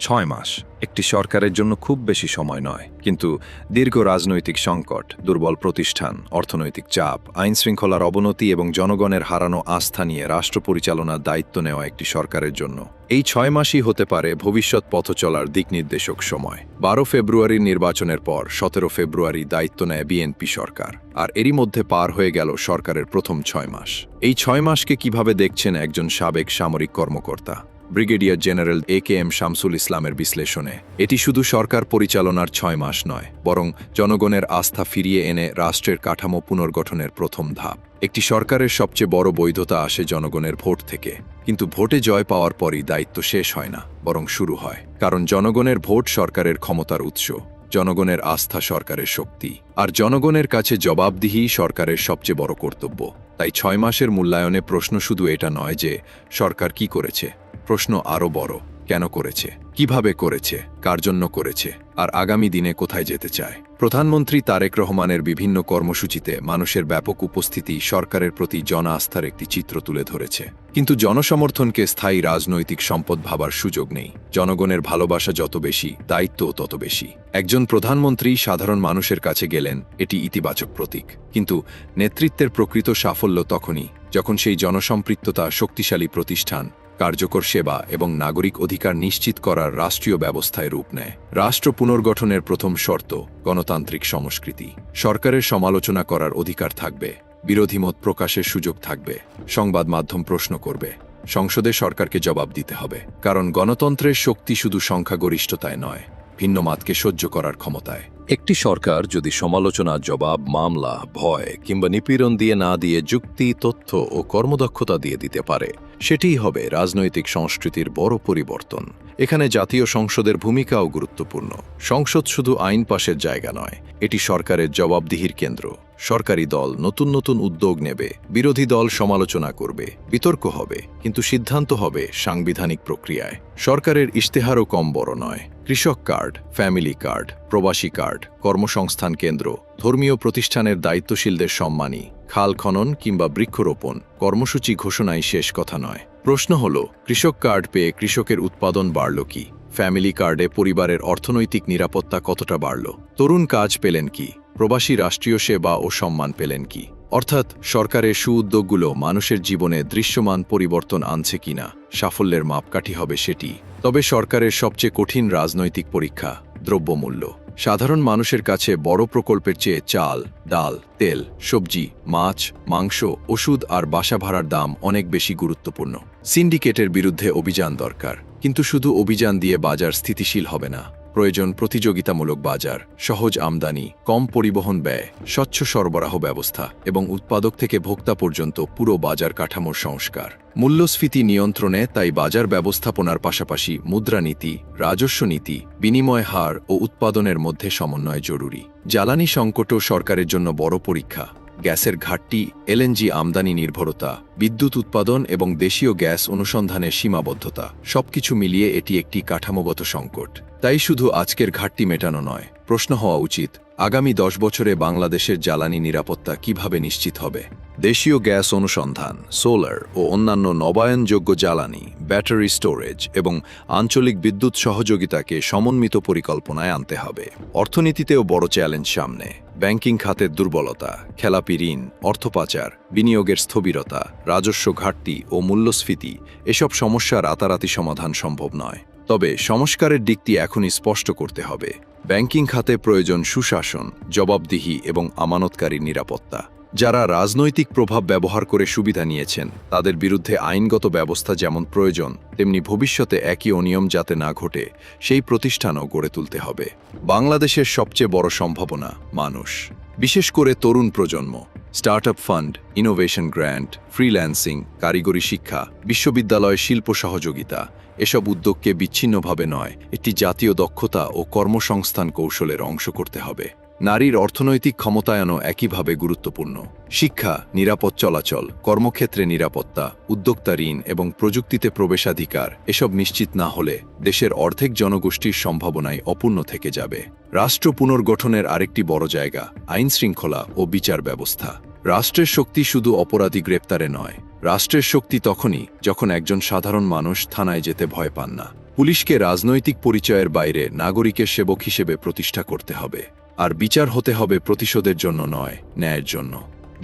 6 মাস একটি সরকারের জন্য খুব বেশি সময় নয়, কিন্তু দীর্ঘ রাজনৈতিক সংকট, দুর্বল প্রতিষ্ঠান, অর্থনৈতিক চাপ, আইনশৃঙ্খলার অবনতি এবং জনগণের হারানো আস্থা নিয়ে রাষ্ট্র পরিচালনার দায়িত্ব নেওয়া একটি সরকারের জন্য এই 6 মাসই হতে পারে ভবিষ্যৎ পথ চলার দিকনির্দেশক সময়। 12 ফেব্রুয়ারির নির্বাচনের পর 17 ফেব্রুয়ারি দায়িত্ব নেয় বিএনপি সরকার, আর এরই মধ্যে পার হয়ে গেল সরকারের প্রথম 6 মাস। এই 6 মাসকে কিভাবে দেখছেন একজন সাবেক সামরিক কর্মকর্তা? ব্রিগেডিয়ার জেনারেল AKM শামসুল ইসলামের বিশ্লেষণে এটি শুধু সরকার পরিচালনার 6 মাস নয়, বরং জনগণের আস্থা ফিরিয়ে এনে রাষ্ট্রের কাঠামো পুনর্গঠনের প্রথম ধাপ। একটি সরকারের সবচেয়ে বড় বৈধতা আসে জনগণের ভোট থেকে, কিন্তু ভোটে জয় পাওয়ার পরই দায়িত্ব শেষ হয় না, বরং শুরু হয়। কারণ জনগণের ভোট সরকারের ক্ষমতার উৎস, জনগণের আস্থা সরকারের শক্তি, আর জনগণের কাছে জবাবদিহি সরকারের সবচেয়ে বড় কর্তব্য। তাই 6 মাসের মূল্যায়নে প্রশ্ন শুধু এটা নয় যে সরকার কি করেছে, প্রশ্ন আরও বড়, কেন করেছে, কিভাবে করেছে, কার জন্য করেছে, আর আগামী দিনে কোথায় যেতে চায়। প্রধানমন্ত্রী তারেক রহমানের বিভিন্ন কর্মসূচিতে মানুষের ব্যাপক উপস্থিতি সরকারের প্রতি জন আস্থার একটি চিত্র তুলে ধরেছে। কিন্তু জনসমর্থনকে স্থায়ী রাজনৈতিক সম্পদ ভাবার সুযোগ নেই। জনগণের ভালোবাসা যত বেশি, দায়িত্বও তত বেশি। একজন প্রধানমন্ত্রী সাধারণ মানুষের কাছে গেলেন, এটি ইতিবাচক প্রতীক। কিন্তু নেতৃত্বের প্রকৃত সাফল্য তখনই যখন সেই জনসম্পৃক্ততা শক্তিশালী প্রতিষ্ঠান, কার্যকর সেবা এবং নাগরিক অধিকার নিশ্চিত করার রাষ্ট্রীয় ব্যবস্থায় রূপ নেয়। রাষ্ট্র পুনর্গঠনের প্রথম শর্ত গণতান্ত্রিক সংস্কৃতি। সরকারের সমালোচনা করার অধিকার থাকবে, বিরোধীমত প্রকাশের সুযোগ থাকবে, সংবাদ মাধ্যম প্রশ্ন করবে, সংসদে সরকারকে জবাব দিতে হবে। কারণ গণতন্ত্রের শক্তি শুধু সংখ্যাগরিষ্ঠতায় নয়, ভিন্ন মতকে সহ্য করার ক্ষমতায়। একটি সরকার যদি সমালোচনা, জবাব, মামলা, ভয় কিংবা নিপীড়ন দিয়ে না দিয়ে যুক্তি, তথ্য ও কর্মদক্ষতা দিয়ে দিতে পারে, সেটিই হবে রাজনৈতিক সংস্কৃতির বড় পরিবর্তন। এখানে জাতীয় সংসদের ভূমিকাও গুরুত্বপূর্ণ। সংসদ শুধু আইন পাশের জায়গা নয়, এটি সরকারের জবাবদিহির কেন্দ্র। সরকারি দল নতুন নতুন উদ্যোগ নেবে, বিরোধী দল সমালোচনা করবে, বিতর্ক হবে, কিন্তু সিদ্ধান্ত হবে সাংবিধানিক প্রক্রিয়ায়। সরকারের ইশতেহারও কম বড় নয়। কৃষক কার্ড, ফ্যামিলি কার্ড, প্রবাসী কার্ড, কর্মসংস্থান কেন্দ্র, ধর্মীয় প্রতিষ্ঠানের দায়িত্বশীলদের সম্মানী, খাল খনন কিংবা বৃক্ষরোপণ, কর্মসূচি ঘোষণাই শেষ কথা নয়। প্রশ্ন হল, কৃষক কার্ড পেয়ে কৃষকের উৎপাদন বাড়ল কি? ফ্যামিলি কার্ডে পরিবারের অর্থনৈতিক নিরাপত্তা কতটা বাড়ল? তরুণ কাজ পেলেন কি? প্রবাসী রাষ্ট্রীয় সেবা ও সম্মান পেলেন কি? অর্থাৎ সরকারের সুউদ্যোগগুলো মানুষের জীবনে দৃশ্যমান পরিবর্তন আনছে কিনা, সাফল্যের মাপকাঠি হবে সেটি। তবে সরকারের সবচেয়ে কঠিন রাজনৈতিক পরীক্ষা দ্রব্যমূল্য। সাধারণ মানুষের কাছে বড় প্রকল্পের চেয়ে চাল, ডাল, তেল, সবজি, মাছ, মাংস, ওষুধ আর বাসা ভাড়ার দাম অনেক বেশি গুরুত্বপূর্ণ। সিন্ডিকেটের বিরুদ্ধে অভিযান দরকার, কিন্তু শুধু অভিযান দিয়ে বাজার স্থিতিশীল হবে না। প্রয়োজন প্রতিযোগিতামূলক বাজার, সহজ আমদানি, কম পরিবহন ব্যয়, স্বচ্ছ সরবরাহ ব্যবস্থা এবং উৎপাদক থেকে ভোক্তা পর্যন্ত পুরো বাজার কাঠামোর সংস্কার। মূল্যস্ফীতি নিয়ন্ত্রণে তাই বাজার ব্যবস্থাপনার পাশাপাশি মুদ্রানীতি, রাজস্ব নীতি, বিনিময় হার ও উৎপাদনের মধ্যে সমন্বয় জরুরি। জ্বালানি সংকটও সরকারের জন্য বড় পরীক্ষা। গ্যাসের ঘাটতি, LNG আমদানি নির্ভরতা, বিদ্যুৎ উৎপাদন এবং দেশীয় গ্যাস অনুসন্ধানের সীমাবদ্ধতা, সবকিছু মিলিয়ে এটি একটি কাঠামোগত সংকট। তাই শুধু আজকের ঘাটতি মেটানো নয়, প্রশ্ন হওয়া উচিত, আগামী 10 বছরে বাংলাদেশের জ্বালানি নিরাপত্তা কিভাবে নিশ্চিত হবে? দেশীয় গ্যাস অনুসন্ধান, সোলার ও অন্যান্য নবায়নযোগ্য জ্বালানি, ব্যাটারি স্টোরেজ এবং আঞ্চলিক বিদ্যুৎ সহযোগিতাকে সমন্বিত পরিকল্পনায় আনতে হবে। অর্থনীতিতেও বড় চ্যালেঞ্জ সামনে। ব্যাংকিং খাতের দুর্বলতা, খেলাপি ঋণ, অর্থপাচার, বিনিয়োগের স্থবিরতা, রাজস্ব ঘাটতি ও মূল্যস্ফীতি, এসব সমস্যার রাতারাতি সমাধান সম্ভব নয়। তবে সংস্কারের দিকটি এখনই স্পষ্ট করতে হবে। ব্যাংকিং খাতে প্রয়োজন সুশাসন, জবাবদিহি এবং আমানতকারী নিরাপত্তা। যারা রাজনৈতিক প্রভাব ব্যবহার করে সুবিধা নিয়েছেন, তাদের বিরুদ্ধে আইনগত ব্যবস্থা যেমন প্রয়োজন, তেমনি ভবিষ্যতে একই অনিয়ম যাতে না ঘটে, সেই প্রতিষ্ঠানও গড়ে তুলতে হবে। বাংলাদেশের সবচেয়ে বড় সম্ভাবনা মানুষ, বিশেষ করে তরুণ প্রজন্ম। Startup fund, innovation grant, freelancing, কারিগরি শিক্ষা, বিশ্ববিদ্যালয় শিল্প সহযোগিতা, এসব উদ্যোগকে বিচ্ছিন্নভাবে নয়, একটি জাতীয় দক্ষতা ও কর্মসংস্থান কৌশলের অংশ করতে হবে। নারীর অর্থনৈতিক ক্ষমতায়নও একইভাবে গুরুত্বপূর্ণ। শিক্ষা, নিরাপদ চলাচল, কর্মক্ষেত্রে নিরাপত্তা, উদ্যোক্তা ঋণ এবং প্রযুক্তিতে প্রবেশাধিকার, এসব নিশ্চিত না হলে দেশের অর্ধেক জনগোষ্ঠীর সম্ভাবনাই অপূর্ণ থেকে যাবে। রাষ্ট্র পুনর্গঠনের আরেকটি বড় জায়গা আইনশৃঙ্খলা ও বিচার ব্যবস্থা। রাষ্ট্রের শক্তি শুধু অপরাধী গ্রেপ্তারে নয়, রাষ্ট্রের শক্তি তখনই যখন একজন সাধারণ মানুষ থানায় যেতে ভয় পান না, পুলিশকে রাজনৈতিক পরিচয়ের বাইরে নাগরিকের সেবক হিসেবে প্রতিষ্ঠা করতে হবে, আর বিচার হতে হবে প্রতিশোধের জন্য নয়, ন্যায়ের জন্য।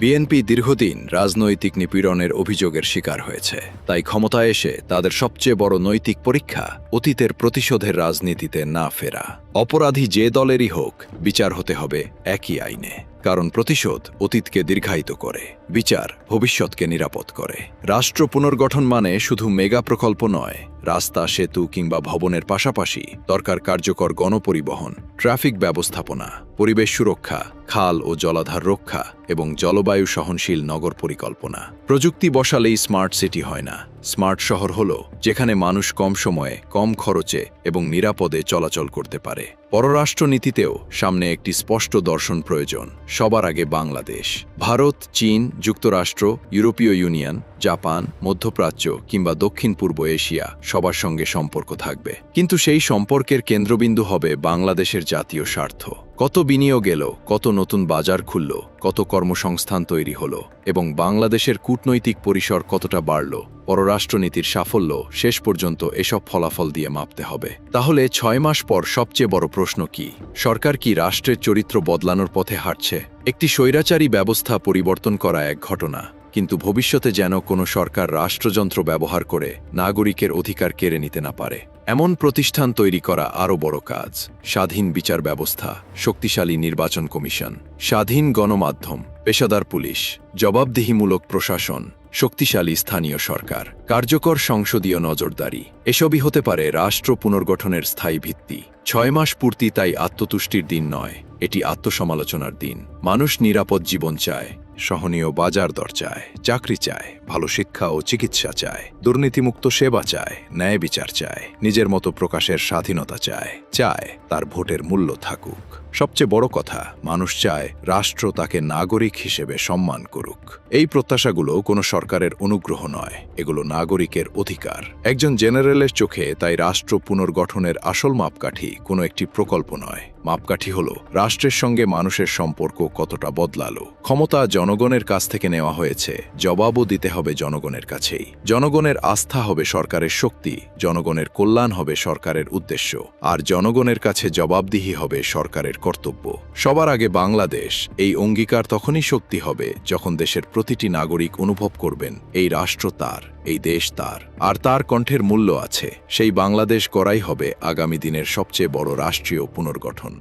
বিএনপি দীর্ঘদিন রাজনৈতিক নিপীড়নের অভিযোগের শিকার হয়েছে, তাই ক্ষমতায় এসে তাদের সবচেয়ে বড় নৈতিক পরীক্ষা অতীতের প্রতিশোধের রাজনীতিতে না ফেরা। অপরাধী যে দলেরই হোক, বিচার হতে হবে একই আইনে, কারণ প্রতিশোধ অতীতকে দীর্ঘায়িত করে, বিচার ভবিষ্যৎকে নিরাপদ করে। রাষ্ট্র পুনর্গঠন মানে শুধু মেগা প্রকল্প নয়, রাস্তা, সেতু কিংবা ভবনের পাশাপাশি দরকার কার্যকর গণপরিবহন, ট্রাফিক ব্যবস্থাপনা, পরিবেশ সুরক্ষা, খাল ও জলাধার রক্ষা এবং জলবায়ু সহনশীল নগর পরিকল্পনা। প্রযুক্তি বসালেই স্মার্ট সিটি হয় না। স্মার্ট শহর হলো যেখানে মানুষ কম সময়ে, কম খরচে এবং নিরাপদে চলাচল করতে পারে। পররাষ্ট্রনীতিতেও সামনে একটি স্পষ্ট দর্শন প্রয়োজন। সবার আগে বাংলাদেশ। ভারত, চীন, যুক্তরাষ্ট্র, ইউরোপীয় ইউনিয়ন, জাপান, মধ্যপ্রাচ্য কিংবা দক্ষিণ পূর্ব এশিয়া সবার সঙ্গে সম্পর্ক থাকবে, কিন্তু সেই সম্পর্কের কেন্দ্রবিন্দু হবে বাংলাদেশের জাতীয় স্বার্থ। কত বিনিয়োগ এলো, কত নতুন বাজার খুলল, কত কর্মসংস্থান তৈরি হলো এবং বাংলাদেশের কূটনৈতিক পরিসর কতটা বাড়ল, পররাষ্ট্রনীতির সাফল্য শেষ পর্যন্ত এসব ফলাফল দিয়ে মাপতে হবে। তাহলে 6 মাস পর সবচেয়ে বড় প্রশ্ন কি? সরকার কি রাষ্ট্রের চরিত্র বদলানোর পথে হাঁটছে? একটি স্বৈরাচারী ব্যবস্থা পরিবর্তন করা এক ঘটনা, কিন্তু ভবিষ্যতে যেন কোনো সরকার রাষ্ট্রযন্ত্র ব্যবহার করে নাগরিকের অধিকার কেড়ে নিতে না পারে, এমন প্রতিষ্ঠান তৈরি করা আরও বড় কাজ। স্বাধীন বিচার ব্যবস্থা, শক্তিশালী নির্বাচন কমিশন, স্বাধীন গণমাধ্যম, পেশাদার পুলিশ, জবাবদিহিমূলক প্রশাসন, শক্তিশালী স্থানীয় সরকার, কার্যকর সংসদীয় নজরদারি, এসবই হতে পারে রাষ্ট্র পুনর্গঠনের স্থায়ী ভিত্তি। 6 মাস পূর্তি তাই আত্মতুষ্টির দিন নয়, এটি আত্মসমালোচনার দিন। মানুষ নিরাপদ জীবন চায়, সহনীয় বাজার দর চায়, চাকরি চায়, ভালো শিক্ষা ও চিকিৎসা চায়, দুর্নীতিমুক্ত সেবা চায়, ন্যায় বিচার চায়, নিজের মতো প্রকাশের স্বাধীনতা চায়, চায় তার ভোটের মূল্য থাকুক। সবচেয়ে বড় কথা, মানুষ চায় রাষ্ট্র তাকে নাগরিক হিসেবে সম্মান করুক। এই প্রত্যাশাগুলো কোনো সরকারের অনুগ্রহ নয়, এগুলো নাগরিকের অধিকার। একজন জেনারেলের চোখে তাই রাষ্ট্র পুনর্গঠনের আসল মাপকাঠি কোনো একটি প্রকল্প নয়, মাপকাঠি হলো রাষ্ট্রের সঙ্গে মানুষের সম্পর্ক কতটা বদলালো। ক্ষমতা জনগণের কাছ থেকে নেওয়া হয়েছে, জবাবও দিতে হবে জনগণের কাছেই। জনগণের আস্থা হবে সরকারের শক্তি, জনগণের কল্যাণ হবে সরকারের উদ্দেশ্য, আর জনগণের কাছে জবাবদিহি হবে সরকারের কর্তব্য। সবার আগে বাংলাদেশ। এই অঙ্গীকার তখনই শক্তি হবে যখন দেশের প্রতিটি নাগরিক অনুভব করবেন এই রাষ্ট্র তার, এই দেশ তার, আর তার কণ্ঠের মূল্য আছে। সেই বাংলাদেশ গড়াই হবে আগামী দিনের সবচেয়ে বড় রাষ্ট্রীয় পুনর্গঠন।